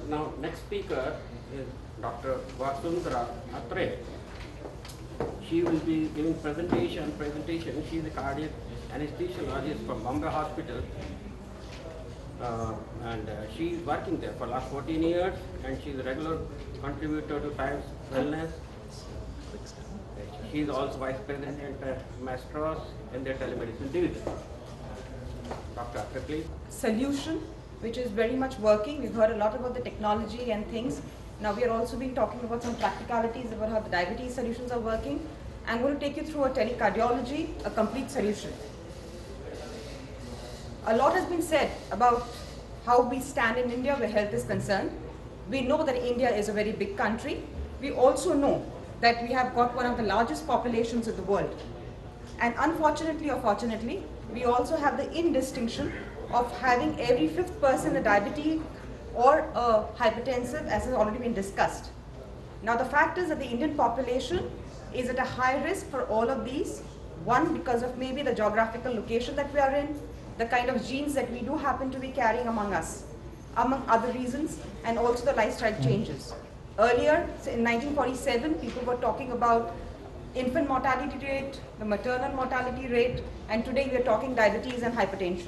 Now, next speaker is Dr. Vasundhara Atre. She will be giving presentation. She is a cardiac anesthesiologist from Bombay Hospital. She is working there for last 14 years, and she is a regular contributor to Times Wellness. She is also Vice President at Mastros in their telemedicine division. Dr. Atre, please. Solution, which is very much working. We've heard a lot about the technology and things. Now we are also been talking about some practicalities about how the diabetes solutions are working. I'm going to take you through a telecardiology, a complete solution. A lot has been said about how we stand in India where health is concerned. We know that India is a very big country. We also know that we have got one of the largest populations in the world. And unfortunately or fortunately, we also have the indistinction of having every fifth person a diabetic or a hypertensive, as has already been discussed. Now the fact is that the Indian population is at a high risk for all of these. One, because of maybe the geographical location that we are in, the kind of genes that we do happen to be carrying among us, among other reasons, and also the lifestyle changes. Earlier, in 1947, people were talking about infant mortality rate, the maternal mortality rate, and today we are talking diabetes and hypertension.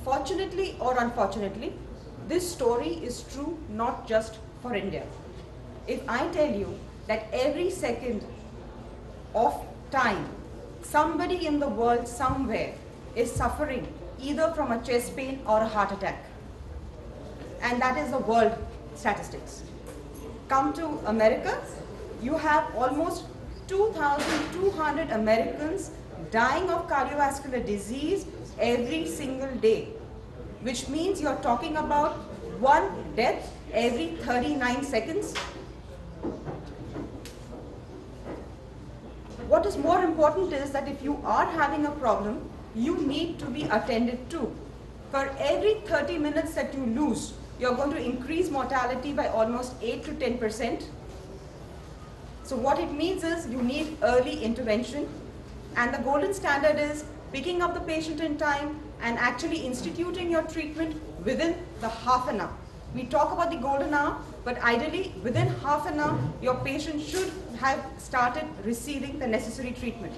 Fortunately or unfortunately, this story is true not just for India. If I tell you that every second of time, somebody in the world somewhere is suffering either from a chest pain or a heart attack, and that is the world statistics. Come to America, you have almost 2,200 Americans dying of cardiovascular disease every single day, which means you're talking about one death every 39 seconds. What is more important is that if you are having a problem, you need to be attended to. For every 30 minutes that you lose, you're going to increase mortality by almost 8 to 10%. So what it means is you need early intervention, and the golden standard is picking up the patient in time and actually instituting your treatment within the half an hour. We talk about the golden hour, but ideally within half an hour, your patient should have started receiving the necessary treatment.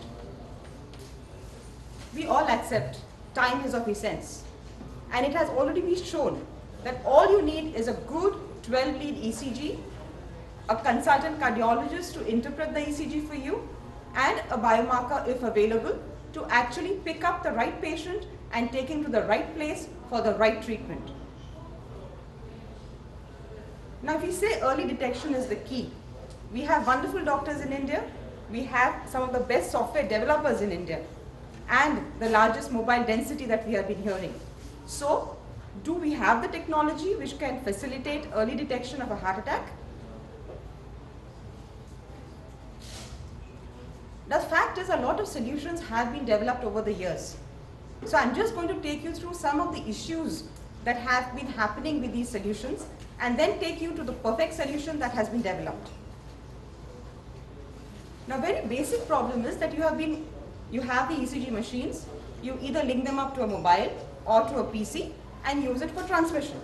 We all accept time is of essence, and it has already been shown that all you need is a good 12-lead ECG, a consultant cardiologist to interpret the ECG for you, and a biomarker if available to actually pick up the right patient and take him to the right place for the right treatment. Now if we say early detection is the key, we have wonderful doctors in India, we have some of the best software developers in India, and the largest mobile density that we have been hearing. So, do we have the technology which can facilitate early detection of a heart attack? The fact is, a lot of solutions have been developed over the years. So I'm just going to take you through some of the issues that have been happening with these solutions, and then take you to the perfect solution that has been developed. Now, very basic problem is that you have the ECG machines, you either link them up to a mobile or to a PC and use it for transmission.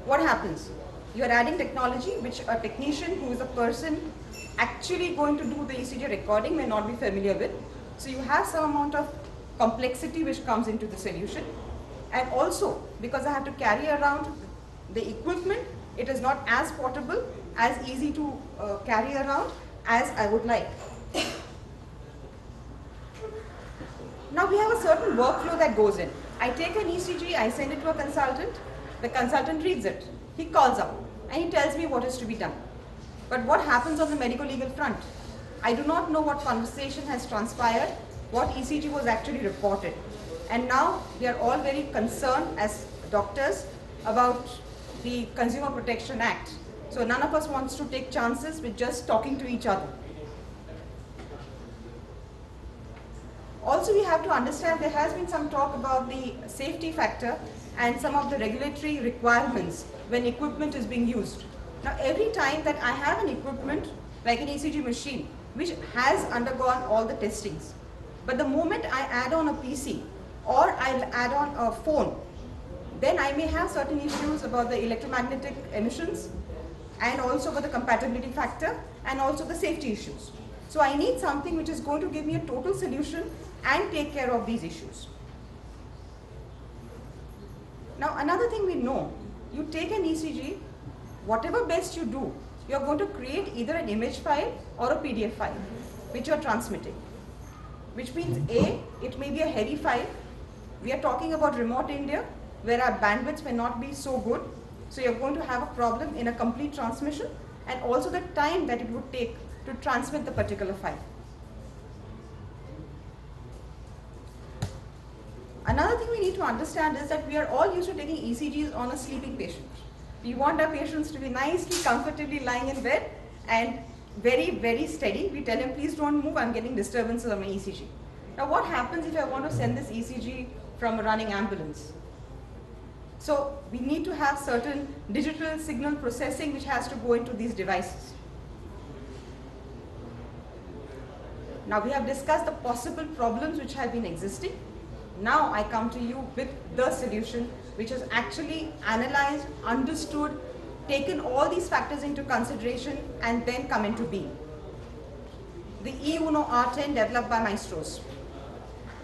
What happens? You are adding technology which a technician who is a person actually going to do the ECG recording may not be familiar with. So you have some amount of complexity which comes into the solution, and also because I have to carry around the equipment, it is not as portable, as easy to carry around as I would like. Now we have a certain workflow that goes in. I take an ECG, I send it to a consultant, the consultant reads it, he calls up and he tells me what is to be done. But what happens on the medical legal front? I do not know what conversation has transpired, what ECG was actually reported. And now we are all very concerned as doctors about the Consumer Protection Act. So none of us wants to take chances with just talking to each other. Also, we have to understand there has been some talk about the safety factor and some of the regulatory requirements when equipment is being used. Now, every time that I have an equipment like an ECG machine which has undergone all the testings, but the moment I add on a PC or I'll add on a phone, Then I may have certain issues about the electromagnetic emissions and also about the compatibility factor and also the safety issues. So I need something which is going to give me a total solution and take care of these issues. Now another thing we know, you take an ECG, whatever best you do, you're going to create either an image file or a PDF file which you're transmitting. Which means A, it may be a heavy file. We are talking about remote India where our bandwidths may not be so good. So you're going to have a problem in a complete transmission and also the time that it would take to transmit the particular file. Another thing we need to understand is that we are all used to taking ECGs on a sleeping patient. We want our patients to be nicely, comfortably lying in bed and very, very steady. We tell him, please don't move, I'm getting disturbances on my ECG. Now what happens if I want to send this ECG from a running ambulance? So we need to have certain digital signal processing which has to go into these devices. Now we have discussed the possible problems which have been existing. Now I come to you with the solution which is actually analyzed, understood, taken all these factors into consideration and then come into being. The e-UNO R10 developed by Maestros.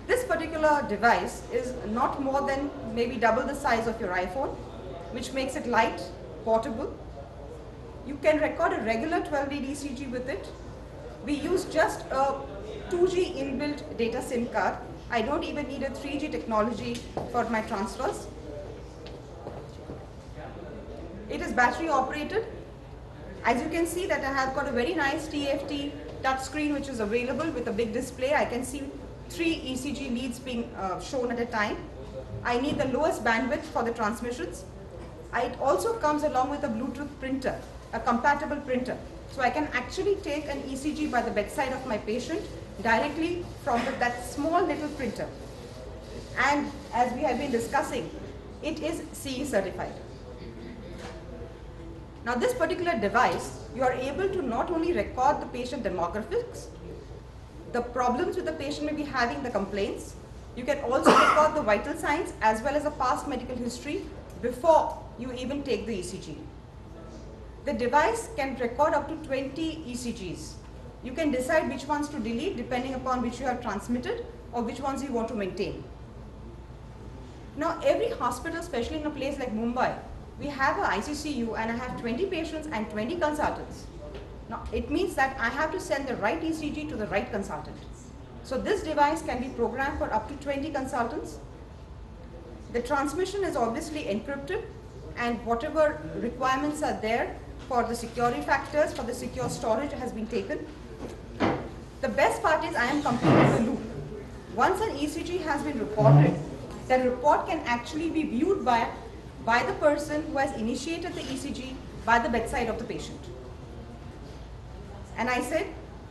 This particular device is not more than maybe double the size of your iPhone, which makes it light, portable. You can record a regular 12-lead ECG with it. We use just a 2G inbuilt data SIM card. I don't even need a 3G technology for my transfers. It is battery operated. As you can see that I have got a very nice TFT touchscreen which is available with a big display. I can see 3 ECG leads being shown at a time. I need the lowest bandwidth for the transmissions. It also comes along with a Bluetooth printer, a compatible printer. So I can actually take an ECG by the bedside of my patient directly from that small little printer. And as we have been discussing, it is CE certified. Now this particular device, you are able to not only record the patient demographics, the problems with the patient may be having, the complaints. You can also record the vital signs as well as a past medical history before you even take the ECG. The device can record up to 20 ECGs. You can decide which ones to delete depending upon which you have transmitted or which ones you want to maintain. Now every hospital, especially in a place like Mumbai, we have an ICCU and I have 20 patients and 20 consultants. Now it means that I have to send the right ECG to the right consultant. So this device can be programmed for up to 20 consultants. The transmission is obviously encrypted and whatever requirements are there for the security factors, for the secure storage has been taken. The best part is I am completing the loop. Once an ECG has been reported, the report can actually be viewed by the person who has initiated the ECG by the bedside of the patient. And I said,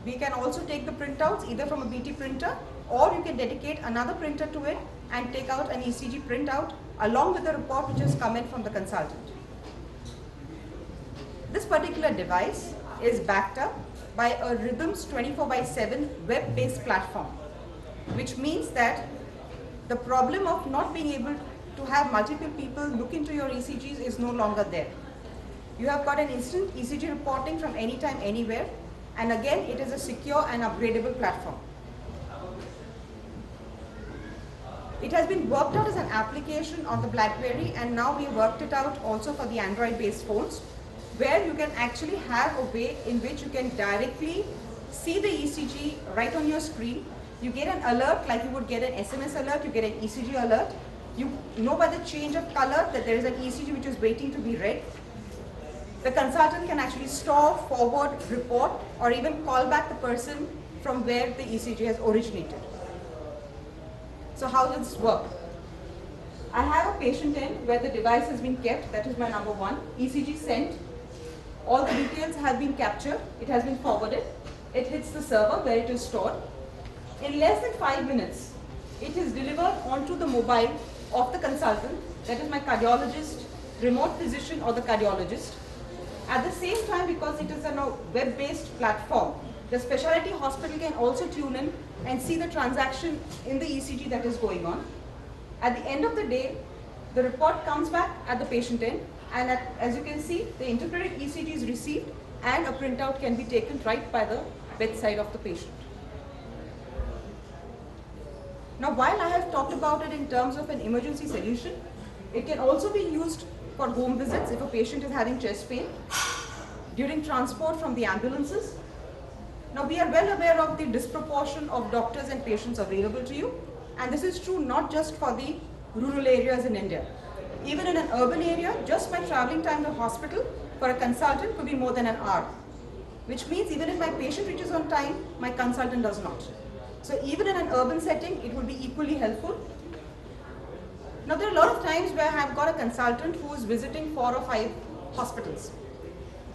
we can also take the printouts either from a BT printer or you can dedicate another printer to it and take out an ECG printout along with the report which has come in from the consultant. This particular device is backed up by a Rhythms 24/7 web-based platform, which means that the problem of not being able to have multiple people look into your ECGs is no longer there. You have got an instant ECG reporting from anytime, anywhere, and again it is a secure and upgradable platform. It has been worked out as an application on the BlackBerry and now we worked it out also for the Android based phones, where you can actually have a way in which you can directly see the ECG right on your screen. You get an alert like you would get an SMS alert, you get an ECG alert. You know by the change of color that there is an ECG which is waiting to be read. The consultant can actually store, forward, report, or even call back the person from where the ECG has originated. So how does this work? I have a patient end where the device has been kept, that is my number one. ECG sent, all the details have been captured, it has been forwarded, it hits the server where it is stored. In less than 5 minutes, it is delivered onto the mobile of the consultant, that is my cardiologist, remote physician or the cardiologist. At the same time, because it is a web-based platform, the specialty hospital can also tune in and see the transaction in the ECG that is going on. At the end of the day, The report comes back at the patient end, and as you can see, the interpreted ECG is received and a printout can be taken right by the bedside of the patient. Now, while I have talked about it in terms of an emergency solution, it can also be used for home visits if a patient is having chest pain, during transport from the ambulances. Now, we are well aware of the disproportion of doctors and patients available to you, and this is true not just for the rural areas in India. Even in an urban area, just my traveling time to hospital for a consultant could be more than an hour, which means even if my patient reaches on time, my consultant does not. So even in an urban setting, it would be equally helpful. Now, there are a lot of times where I have got a consultant who is visiting 4 or 5 hospitals.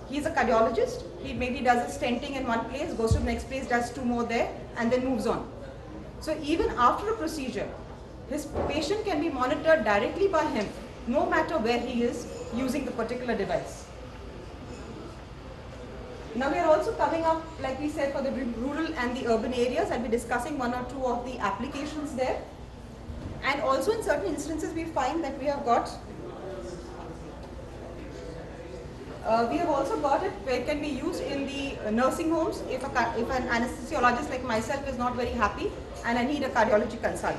He's a cardiologist. He maybe does a stenting in one place, goes to the next place, does 2 more there, and then moves on. So even after a procedure, his patient can be monitored directly by him, no matter where he is using the particular device. Now we are also coming up, like we said, for the rural and the urban areas. I'll be discussing 1 or 2 of the applications there. And also in certain instances we find that we have got, we have also got it where it can be used in the nursing homes if an anesthesiologist like myself is not very happy and I need a cardiology consult.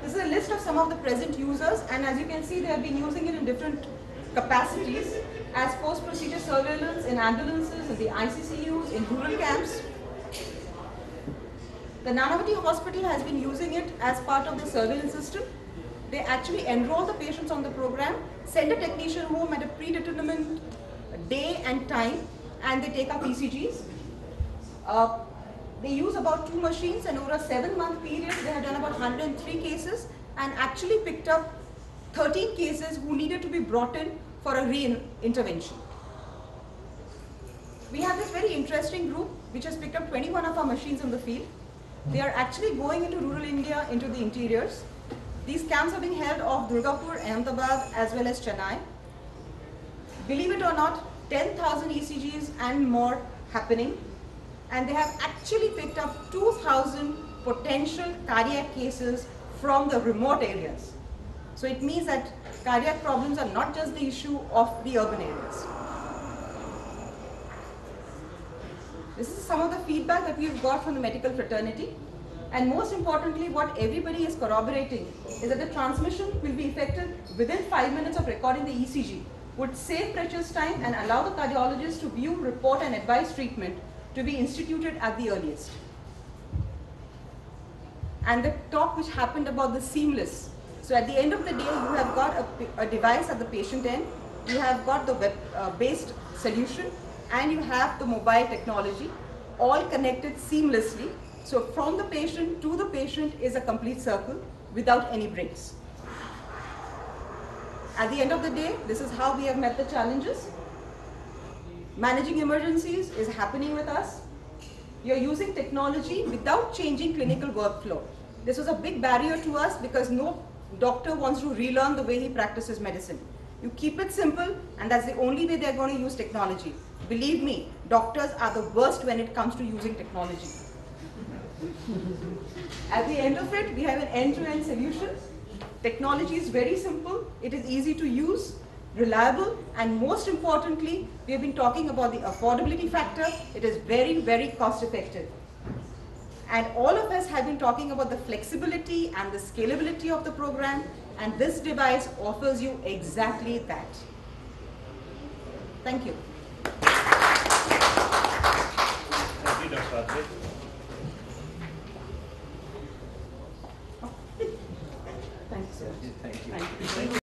This is a list of some of the present users, and as you can see, they have been using it in different capacities as post-procedure surveillance in ambulances, in the ICCUs, in rural camps. The Nanavati Hospital has been using it as part of the surveillance system. They actually enroll the patients on the program, send a technician home at a predetermined day and time, and they take up ECGs. They use about 2 machines, and over a 7-month period, they have done about 103 cases and actually picked up 13 cases who needed to be brought in for a re-intervention. We have this very interesting group which has picked up 21 of our machines in the field. They are actually going into rural India, into the interiors. These camps are being held off Durgapur, Ahmedabad, as well as Chennai. Believe it or not, 10,000 ECGs and more happening. And they have actually picked up 2,000 potential cardiac cases from the remote areas. So it means that cardiac problems are not just the issue of the urban areas. This is some of the feedback that we've got from the medical fraternity. And most importantly, what everybody is corroborating is that the transmission will be effected within 5 minutes of recording the ECG, would save precious time and allow the cardiologist to view, report and advise treatment to be instituted at the earliest. And the talk which happened about the seamless. So at the end of the day, you have got a device at the patient end, you have got the web-based solution, and you have the mobile technology, all connected seamlessly. So from the patient to the patient is a complete circle without any breaks. At the end of the day, this is how we have met the challenges. Managing emergencies is happening with us. You're using technology without changing clinical workflow. This was a big barrier to us because no doctor wants to relearn the way he practices medicine. You keep it simple, and that's the only way they're going to use technology. Believe me, doctors are the worst when it comes to using technology. At the end of it, we have an end-to-end solution. Technology is very simple, it is easy to use, reliable, and most importantly, we have been talking about the affordability factor. It is very, very cost effective. And all of us have been talking about the flexibility and the scalability of the program, and this device offers you exactly that. Thank you. Thank you, Dr. Atre. Thank you, sir. Thank you. Thank you.